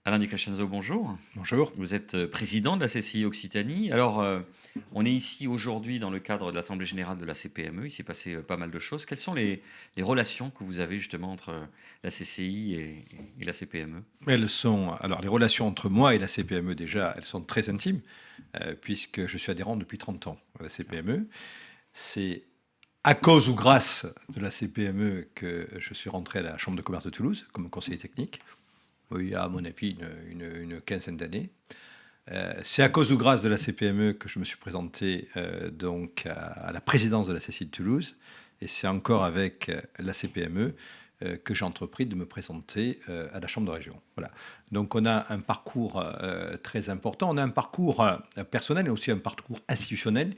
Alain Di Crescenzo, bonjour. Bonjour. Vous êtes président de la CCI Occitanie. Alors, on est ici aujourd'hui dans le cadre de l'Assemblée générale de la CPME. Il s'est passé pas mal de choses. Quelles sont les relations que vous avez justement entre la CCI et la CPME? Alors les relations entre moi et la CPME déjà, elles sont très intimes, puisque je suis adhérent depuis 30 ans à la CPME. C'est à cause ou grâce de la CPME que je suis rentré à la Chambre de commerce de Toulouse comme conseiller technique, il y a à mon avis une quinzaine d'années. C'est à cause ou grâce de la CPME que je me suis présenté donc à la présidence de la CCI de Toulouse, et c'est encore avec la CPME que j'ai entrepris de me présenter à la Chambre de région. Voilà. Donc on a un parcours très important, on a un parcours personnel et aussi un parcours institutionnel,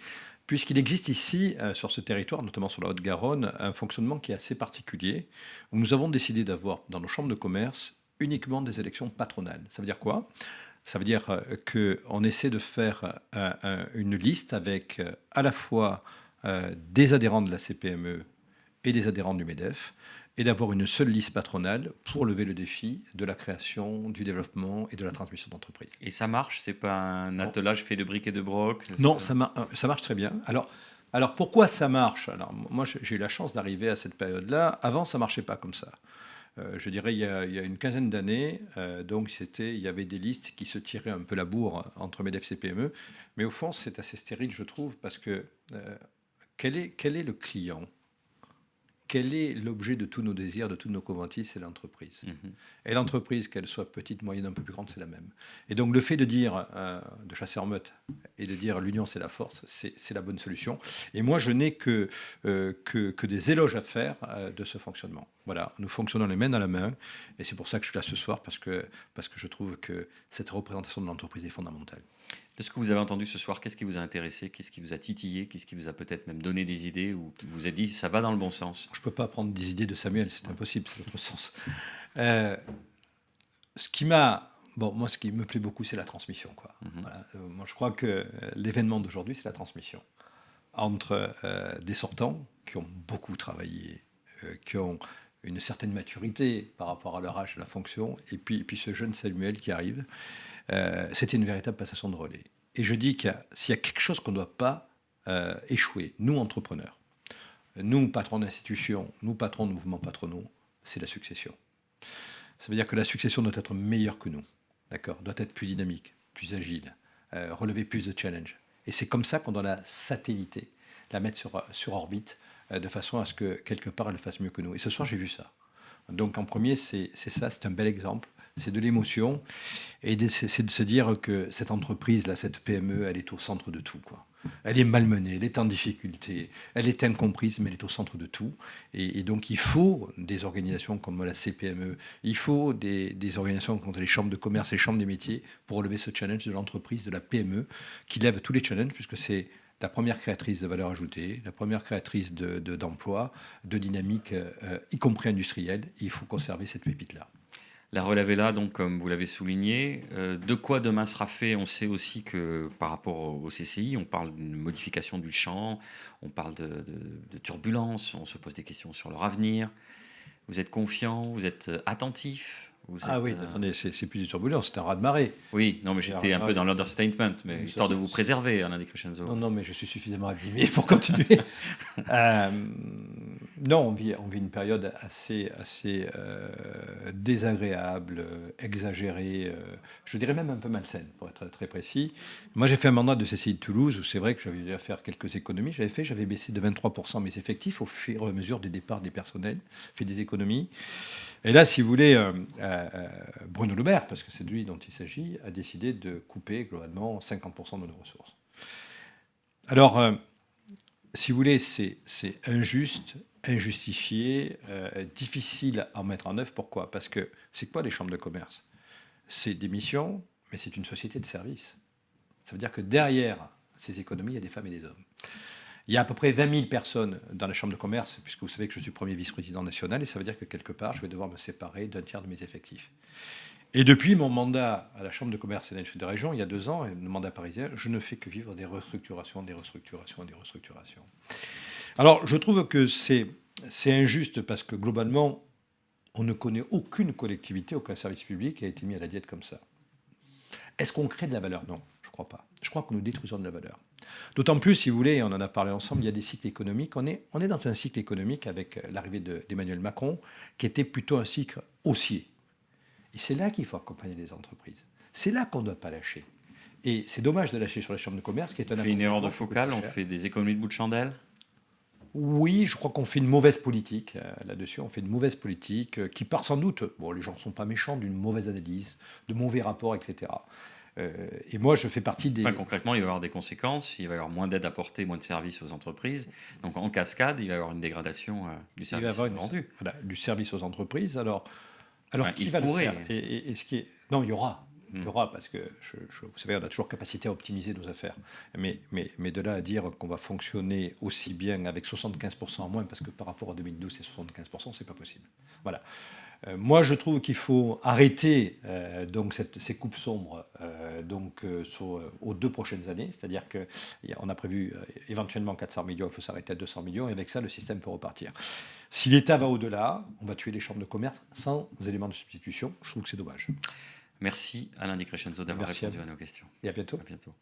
puisqu'il existe ici, sur ce territoire, notamment sur la Haute-Garonne, un fonctionnement qui est assez particulier, où nous avons décidé d'avoir dans nos chambres de commerce uniquement des élections patronales. Ça veut dire quoi ? Ça veut dire qu'on essaie de faire une liste avec à la fois des adhérents de la CPME et des adhérents du MEDEF, et d'avoir une seule liste patronale pour lever le défi de la création, du développement et de la transmission d'entreprise. Et ça marche? C'est pas un Bon. attelage fait de briques et de broc? Non, ça marche très bien. Alors pourquoi ça marche ? Alors moi j'ai eu la chance d'arriver à cette période-là. Avant ça marchait pas comme ça. Je dirais il y a une quinzaine d'années, donc il y avait des listes qui se tiraient un peu la bourre entre MEDEF et PME, mais au fond c'est assez stérile je trouve, parce que quel est le client ? Quel est l'objet de tous nos désirs, de toutes nos convoitises ? C'est l'entreprise. Mhm. Et l'entreprise, qu'elle soit petite, moyenne, un peu plus grande, c'est la même. Et donc le fait de dire, de chasser en meute, et de dire l'union c'est la force, c'est la bonne solution. Et moi je n'ai que des éloges à faire de ce fonctionnement. Voilà, nous fonctionnons les mains dans la main, et c'est pour ça que je suis là ce soir, parce que je trouve que cette représentation de l'entreprise est fondamentale. De ce que vous avez entendu ce soir, qu'est-ce qui vous a intéressé? Qu'est-ce qui vous a titillé? Qu'est-ce qui vous a peut-être même donné des idées ou qui vous a dit ça va dans le bon sens? Je ne peux pas prendre des idées de Samuel, c'est impossible, c'est l'autre sens. Euh, ce qui me plaît beaucoup, c'est la transmission, quoi. Voilà. Moi, je crois que l'événement d'aujourd'hui, c'est la transmission entre des sortants qui ont beaucoup travaillé, qui ont une certaine maturité par rapport à leur âge, la fonction, et puis ce jeune Samuel qui arrive. C'était une véritable passation de relais. Et je dis s'il y a quelque chose qu'on ne doit pas échouer, nous entrepreneurs, nous patrons d'institutions, nous patrons de mouvements patronaux, c'est la succession. Ça veut dire que la succession doit être meilleure que nous, d'accord ? Doit être plus dynamique, plus agile, relever plus de challenges. Et c'est comme ça qu'on doit la satelliter, la mettre sur orbite, de façon à ce que quelque part elle fasse mieux que nous. Et ce soir j'ai vu ça. Donc en premier c'est ça, c'est un bel exemple, c'est de l'émotion, et c'est de se dire que cette entreprise là, cette PME, elle est au centre de tout, quoi. Elle est malmenée, elle est en difficulté, elle est incomprise, mais elle est au centre de tout. Et donc il faut des organisations comme la CPME, il faut des organisations comme les chambres de commerce et les chambres des métiers pour relever ce challenge de l'entreprise, de la PME, qui lève tous les challenges, puisque c'est la première créatrice de valeur ajoutée, la première créatrice d'emploi, de dynamique, y compris industrielle. Il faut conserver cette pépite-là. La relève est là, donc, comme vous l'avez souligné. De quoi demain sera fait? On sait aussi que par rapport au CCI, on parle d'une modification du champ, on parle de turbulences, on se pose des questions sur leur avenir. Vous êtes confiant, vous êtes attentif, vous Ah êtes, oui, attendez, c'est plus du turbulence, c'est un raz-de-marée. Oui, non, mais C'est un j'étais un peu raz-de-marée. dans l'understatement, mais Mais histoire de vous préserver, Alain Di Crescenzo. Non, mais je suis suffisamment abîmé pour continuer. Euh, non, on vit une période assez désagréable, exagérée, je dirais même un peu malsaine, pour être très précis. Moi, j'ai fait un mandat de CCI de Toulouse, où c'est vrai que j'avais dû faire quelques économies. J'avais baissé de 23% mes effectifs au fur et à mesure des départs des personnels, fait des économies. Et là, si vous voulez, Bruno Le Maire, parce que c'est de lui dont il s'agit, a décidé de couper globalement 50% de nos ressources. Alors, si vous voulez, c'est injuste, injustifié, difficile à mettre en œuvre. Pourquoi ? Parce que c'est quoi les chambres de commerce ? C'est des missions, mais c'est une société de service. Ça veut dire que derrière ces économies, il y a des femmes et des hommes. Il y a à peu près 20 000 personnes dans les chambres de commerce, puisque vous savez que je suis premier vice-président national, et ça veut dire que quelque part, je vais devoir me séparer d'un tiers de mes effectifs. Et depuis mon mandat à la Chambre de commerce et d'industrie de région, il y a 2 ans, le mandat parisien, je ne fais que vivre des restructurations, des restructurations, des restructurations. Alors, je trouve que c'est injuste parce que globalement, On ne connaît aucune collectivité, aucun service public qui a été mis à la diète comme ça. Est-ce qu'on crée de la valeur? Non, je ne crois pas. Je crois que nous détruisons de la valeur. D'autant plus, si vous voulez, on en a parlé ensemble, il y a des cycles économiques. On est dans un cycle économique avec l'arrivée d'Emmanuel Macron, qui était plutôt un cycle haussier. Et c'est là qu'il faut accompagner les entreprises. C'est là qu'on ne doit pas lâcher. Et c'est dommage de lâcher sur la chambre de commerce, qui est un... On fait une erreur de focale, on fait des économies de bout de chandelle. Oui, je crois qu'on fait une mauvaise politique là-dessus. On fait une mauvaise politique qui part sans doute, bon, les gens ne sont pas méchants, d'une mauvaise analyse, de mauvais rapports, etc. Et moi, je fais partie des... Enfin, concrètement, il va y avoir des conséquences. Il va y avoir moins d'aide apportée, moins de services aux entreprises. Donc, en cascade, il va y avoir une dégradation du service rendu. Voilà, du service aux entreprises. Alors enfin, qui va le faire et ce qui est... Non, il y aura. Il y aura, parce que, vous savez, on a toujours capacité à optimiser nos affaires. Mais de là à dire qu'on va fonctionner aussi bien avec 75% en moins, parce que par rapport à 2012, c'est 75%, c'est pas possible. Voilà. Moi, je trouve qu'il faut arrêter donc ces coupes sombres aux 2 prochaines années. C'est-à-dire qu'on a prévu éventuellement 400 millions, il faut s'arrêter à 200 millions, et avec ça, le système peut repartir. Si l'État va au-delà, on va tuer les chambres de commerce sans éléments de substitution. Je trouve que c'est dommage. Merci Alain Di Crescenzo d'avoir répondu à nos questions. Et à bientôt. À bientôt.